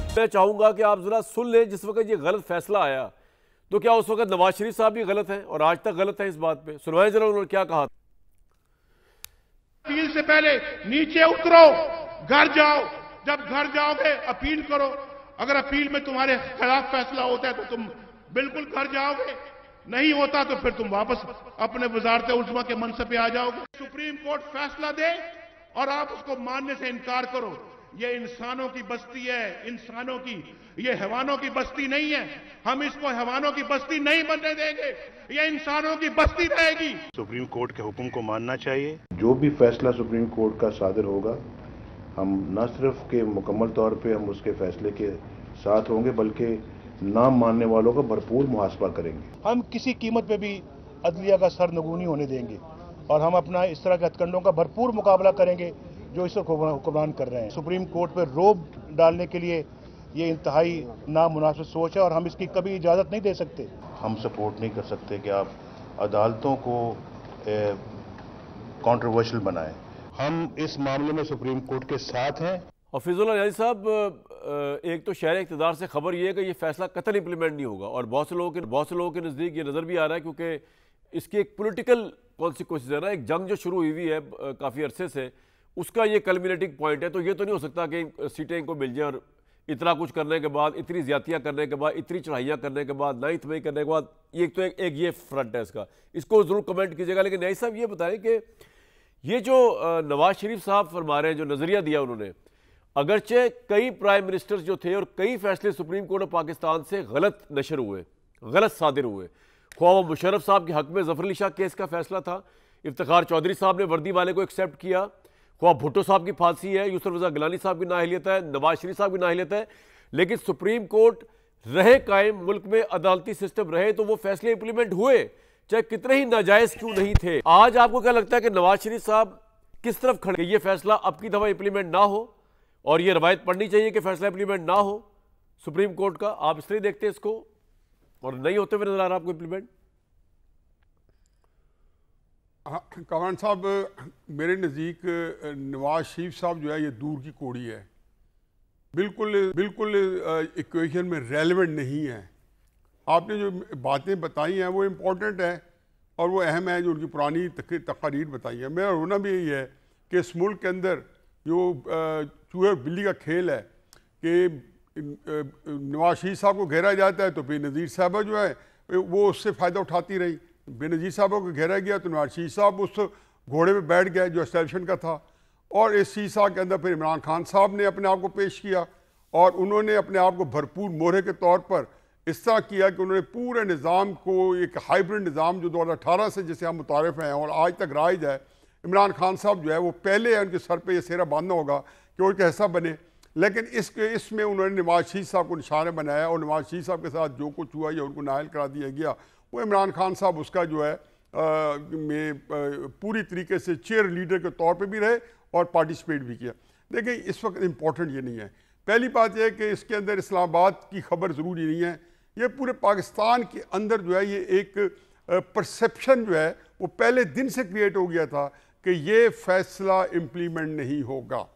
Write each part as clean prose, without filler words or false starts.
मैं चाहूंगा कि आप जरा सुन लें, जिस वक्त ये गलत फैसला आया तो क्या उस वक्त नवाज शरीफ साहब भी गलत हैं और आज तक गलत है इस बात पे? सुनवाएं जरा उन्होंने क्या कहा। अपील से पहले नीचे उतरो, घर जाओ, जब घर जाओगे अपील करो। अगर अपील में तुम्हारे खिलाफ फैसला होता है तो तुम बिल्कुल घर जाओगे, नहीं होता तो फिर तुम वापस अपने वजारत उल्मा के मनसब पे आ जाओगे। सुप्रीम कोर्ट फैसला दे और आप उसको मानने से इनकार करो। ये इंसानों की बस्ती है, इंसानों की, ये हैवानों की बस्ती नहीं है। हम इसको हैवानों की बस्ती नहीं बनने देंगे, ये इंसानों की बस्ती रहेगी। सुप्रीम कोर्ट के हुक्म को मानना चाहिए। जो भी फैसला सुप्रीम कोर्ट का सादर होगा, हम न सिर्फ के मुकम्मल तौर पे हम उसके फैसले के साथ होंगे, बल्कि ना मानने वालों का भरपूर मुहासबा करेंगे। हम किसी कीमत पे भी अदलिया का सरनगू नहीं होने देंगे और हम अपना इस तरह के हथकंडों का भरपूर मुकाबला करेंगे जो इस वक्त हुक्मरान कर रहे हैं। सुप्रीम कोर्ट पर रोब डालने के लिए ये इंतहाई नामुनासिब सोच है और हम इसकी कभी इजाज़त नहीं दे सकते। हम सपोर्ट नहीं कर सकते कि आप अदालतों को कंट्रोवर्शियल बनाएं। हम इस मामले में सुप्रीम कोर्ट के साथ हैं। हफीजुल्लाह नियाज़ी साहब, एक तो शहर इक़्तिदार से खबर ये है कि ये फैसला कतई इम्प्लीमेंट नहीं होगा और बहुत से लोगों के नज़दीक ये नज़र भी आ रहा है, क्योंकि इसकी एक पॉलिटिकल कॉन्सिक्वेंसेस है ना, एक जंग जो शुरू हुई हुई है काफ़ी अरसे से, उसका ये कल्मिनेटिंग पॉइंट है। तो ये तो नहीं हो सकता कि सीटें इनको मिल जाएं और इतना कुछ करने के बाद, इतनी ज्यादतियाँ करने के बाद, इतनी चढ़ाइयाँ करने के बाद, 9 मई करने के बाद, ये तो एक ये फ्रंट है इसका, इसको ज़रूर कमेंट कीजिएगा। लेकिन न्याई साहब ये बताएं कि ये जो नवाज शरीफ साहब फरमा रहे हैं, जो नज़रिया दिया उन्होंने, अगरचे कई प्राइम मिनिस्टर्स जो थे और कई फैसले सुप्रीम कोर्ट ऑफ पाकिस्तान से गलत नशर हुए, गलत सादिर हुए, ख्वाह मुशर्रफ साहब के हक में ज़फ़र अली शाह केस का फैसला था, इफ्तिखार चौधरी साहब ने वर्दी वाले को एक्सेप्ट किया, ख्वाह भुट्टो साहब की फांसी है, यूसुफ रज़ा गिलानी साहब की नाअहलियत है, नवाज शरीफ साहब की नाअहलियत है, लेकिन सुप्रीम कोर्ट रहे कायम, मुल्क में अदालती सिस्टम रहे, तो वो फैसले इंप्लीमेंट हुए, चाहे कितने ही नाजायज क्यों नहीं थे। आज आपको क्या लगता है कि नवाज शरीफ साहब किस तरफ खड़े, ये फैसला अब की दफा इंप्लीमेंट ना हो और ये रवायत पढ़नी चाहिए कि फैसला इंप्लीमेंट ना हो सुप्रीम कोर्ट का? आप इस तरह देखते हैं इसको और नहीं होते हुए नजर आ रहा आपको इंप्लीमेंट? कमान साहब, मेरे नज़दीक नवाज शरीफ साहब जो है ये दूर की कोड़ी है, बिल्कुल इक्वेशन में रेलेवेंट नहीं है। आपने जो बातें बताई हैं वो इम्पोर्टेंट है और वो अहम है, जो उनकी पुरानी तकारीर बताई है। मेरा रोना भी यही है कि इस मुल्क के अंदर जो चूहे बिल्ली का खेल है कि नवाज शरीफ साहब को घेरा जाता है तो बेनज़ीर साहबा जो है वो उससे फ़ायदा उठाती रही, बेनज़ीर साहबा को घेरा गया तो नवाज शरीफ साहब उस घोड़े पे बैठ गए जो एस्टेब्लिशमेंट का था, और इस शीशा के अंदर फिर इमरान खान साहब ने अपने आप को पेश किया और उन्होंने अपने आप को भरपूर मोहरे के तौर पर इस तरह किया कि उन्होंने पूरे निज़ाम को एक हाइब्रिड निज़ाम जो 2018 से जिसे हम मुतारिफ हैं और आज तक राइज है, इमरान खान साहब जो है वो पहले है, उनके सर पे ये सेहरा बांधना होगा कि उनका हिस्सा बने। लेकिन इसमें उन्होंने नवाज शरीफ साहब को निशाना बनाया और नवाज शरीफ साहब के साथ जो कुछ हुआ या उनको नायल करा दिया गया, वो इमरान खान साहब उसका जो है पूरी तरीके से चेयर लीडर के तौर पे भी रहे और पार्टिसिपेट भी किया। देखिए, इस वक्त इम्पोर्टेंट ये नहीं है। पहली बात यह है कि इसके अंदर इस्लामाबाद की खबर ज़रूरी नहीं है, ये पूरे पाकिस्तान के अंदर जो है ये एक परसेप्शन जो है वो पहले दिन से क्रिएट हो गया था कि ये फैसला इम्प्लीमेंट नहीं होगा।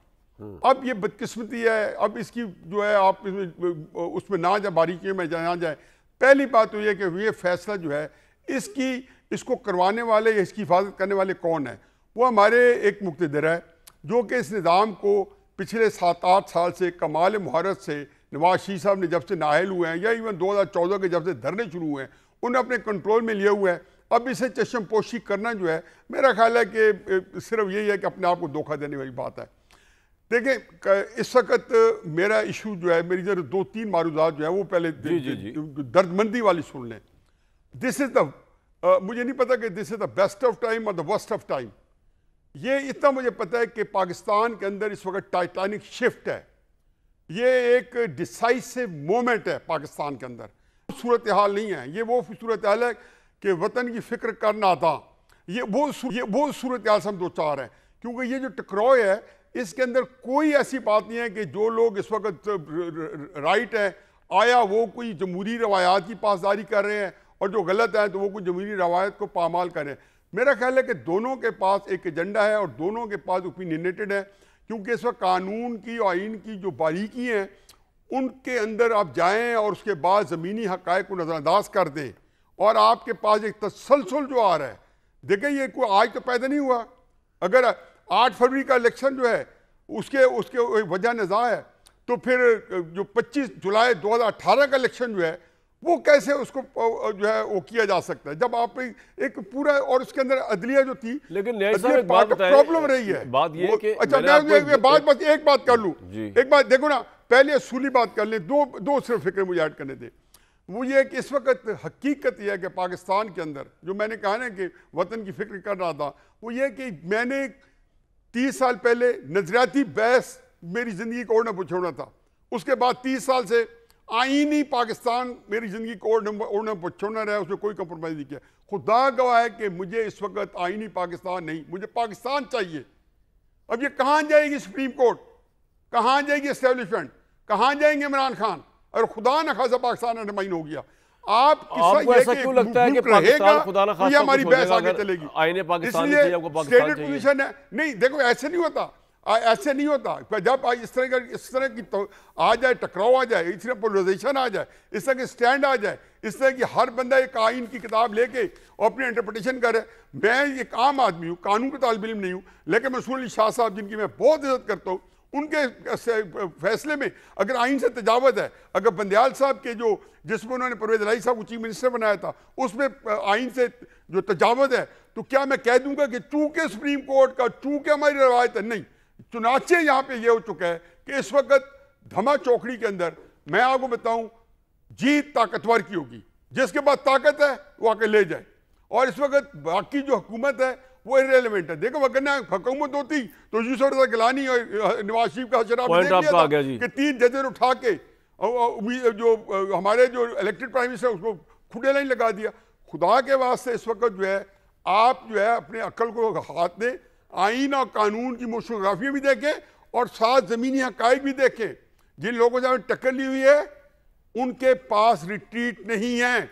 अब ये बदकिस्मती है, अब इसकी जो है आप उसमें ना जाए, बारीकियों में ना जाए। पहली बात तो ये कि ये फैसला जो है इसको करवाने वाले या इसकी हिफाजत करने वाले कौन है? वो हमारे एक मुक़्तदर है जो कि इस निज़ाम को पिछले 7-8 साल से कमाल मुहारत से नवाज शरीफ साहब ने जब से नाअहल हुए हैं या इवन 2014 के जब से धरने शुरू हुए हैं उन्हें अपने कंट्रोल में लिए हुए हैं। अब इसे चश्म पोशी करना जो है, मेरा ख्याल है कि सिर्फ यही है कि अपने आप को धोखा देने वाली बात है। देखिए, इस वक्त मेरा इशू जो है, मेरी जरा 2-3 मारूदात जो है वो पहले दर्दमंदी वाली सुन लें। दिस इज द मुझे नहीं पता कि this is the best of time और द वर्स्ट ऑफ टाइम। ये इतना मुझे पता है कि पाकिस्तान के अंदर इस वक्त टाइटैनिक शिफ्ट है, ये एक डिसाइसिव मोमेंट है पाकिस्तान के अंदर। सूरत हाल नहीं है ये, वो सूरत हाल है कि वतन की फिक्र करना था, ये वो सूरत हाल से हम 2-4 हैं। क्योंकि ये जो टकराव है इसके अंदर कोई ऐसी बात नहीं है कि जो लोग इस वक्त राइट है आया वो कोई जमहूरी रवायात की पासदारी कर रहे हैं और जो गलत है तो वो कोई जमहूरी रवायत को पामाल कर रहे हैं। मेरा ख्याल है कि दोनों के पास एक एजेंडा है और दोनों के पास ओपिनियनेटेड है, क्योंकि इस वक्त कानून की और आइन की जो बारीकी हैं उनके अंदर आप जाएं और उसके बाद ज़मीनी हक़ाइक़ को नज़रअंदाज कर दें और आपके पास एक तसलसल जो आ रहा है, देखें ये कोई आज तो पैदा नहीं हुआ। अगर 8 फरवरी का इलेक्शन जो है उसके वजह नज़ा है, तो फिर जो 25 जुलाई 2018 का इलेक्शन जो है वो कैसे उसको जो है वो किया जा सकता है, जब आप एक पूरा और उसके अंदर अदलिया जो थी, लेकिन न्याय साहब एक बात बताएं, प्रॉब्लम रही है। बात ये कि अच्छा मैं एक बात कर लूं, एक बात देखो ना, पहले असूली बात कर लें, दो सिर्फ फिक्र मुझे ऐड करने दें। वो ये कि इस वक्त हकीकत यह है कि पाकिस्तान के अंदर जो मैंने कहा ना कि वतन की फिक्र कर रहा था, वो ये कि मैंने 30 साल पहले नजरियाती बहस मेरी जिंदगी को ओढ़ना पुछोड़ना था, उसके बाद 30 साल से आईनी पाकिस्तान मेरी जिंदगी को ओढ़ना पुछोड़ना रहा, उसमें कोई कंप्रोमाइज नहीं किया। खुदा गवाह है कि मुझे इस वक्त आईनी पाकिस्तान नहीं, मुझे पाकिस्तान चाहिए। अब ये कहाँ जाएगी सुप्रीम कोर्ट, कहाँ जाएगी एस्टेब्लिशमेंट, कहाँ जाएंगे इमरान खान, और खुदा न खासा पाकिस्तान अंडरमाइन हो गया। आपको ऐसा क्यों लगता है कि पाकिस्तान खुदा न खासा हमारी बहस आगे चलेगी? आईने पाकिस्तान चाहिए, आपको पाकिस्तान चाहिए। पोजीशन है नहीं, देखो ऐसे नहीं होता, ऐसे नहीं होता। जब इस तरह की तो आ जाए, टकराव आ जाए, इस तरह पोलराइजेशन आ जाए, इस तरह के स्टैंड आ जाए, इस तरह की हर बंदा एक आइन की किताब लेके और अपनी इंटरप्रिटेशन करे। मैं एक आम आदमी हूँ, कानून का तालिब इल्म नहीं हूँ, लेकिन मंसूर अली शाह साहब जिनकी मैं बहुत इज्जत करता हूँ, उनके फैसले में अगर आइन से तजावत है, अगर बंदयाल साहब के जो जिसमें उन्होंने परवेज इलाही साहब को चीफ मिनिस्टर बनाया था, उसमें आइन से जो तजावत है, तो क्या मैं कह दूंगा कि चूंकि सुप्रीम कोर्ट का, चूंकि हमारी रवायत है? नहीं, चुनाचे यहाँ पे ये हो चुका है कि इस वक्त धमा चौकड़ी के अंदर मैं आपको बताऊं, जीत ताकतवर की होगी, जिसके पास ताकत है वो आके ले जाए। और इस वक्त बाकी जो हुकूमत है वो इरेलेवेंट है। देखो अगर ना हुकूमत होती तो यूसुफ रज़ा गिलानी और नवाज शरीफ का शराब कि 3 जजेस उठा के जो हमारे जो इलेक्टेड प्राइम मिनिस्टर उसको खुदे लाइन लगा दिया। खुदा के वास्ते इस वक्त जो है आप जो है अपने अक्ल को हाथ दें, आइन और कानून की मोशोग्राफी भी देखें और साथ ज़मीनी हक़ाइक़ भी देखें। जिन लोगों से टक्कर ली हुई है उनके पास रिट्रीट नहीं है।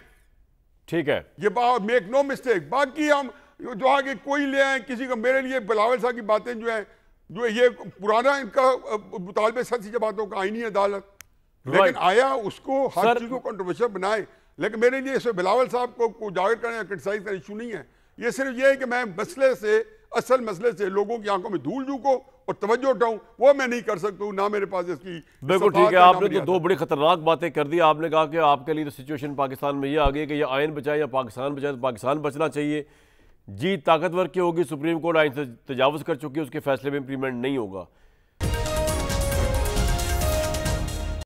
ठीक है, ये मेक नो मिस्टेक। बाकी हम जो आगे कोई ले आए किसी को, मेरे लिए बिलावल साहब की बातें जो है, जो ये पुराना इनका मुतालबे सच्ची बातों का आईनी अदालत, लेकिन आया उसको हर चीज़ को कंट्रोवर्शियल बनाए। लेकिन मेरे लिए इसमें बिलावल साहब को उजागर करने या क्रिटिसाइज का इशू नहीं है। ये सिर्फ ये है कि मैं मसले से, असल मसले से लोगों की आंखों में धूल झोंको और तवज्जो उठाऊं, वो मैं नहीं कर सकता हूं, ना मेरे पास इसकी। बिल्कुल ठीक है, आपने तो 2 बड़ी खतरनाक बातें कर दी। आपने कहा कि आपके लिए तो सिचुएशन पाकिस्तान में ये आ गई कि ये आइन बचाए या पाकिस्तान बचाए, तो पाकिस्तान बचना चाहिए। जीत ताकतवर की होगी, सुप्रीम कोर्ट आइन से तजावुज़ कर चुकी है, उसके फैसले में इंप्लीमेंट नहीं होगा।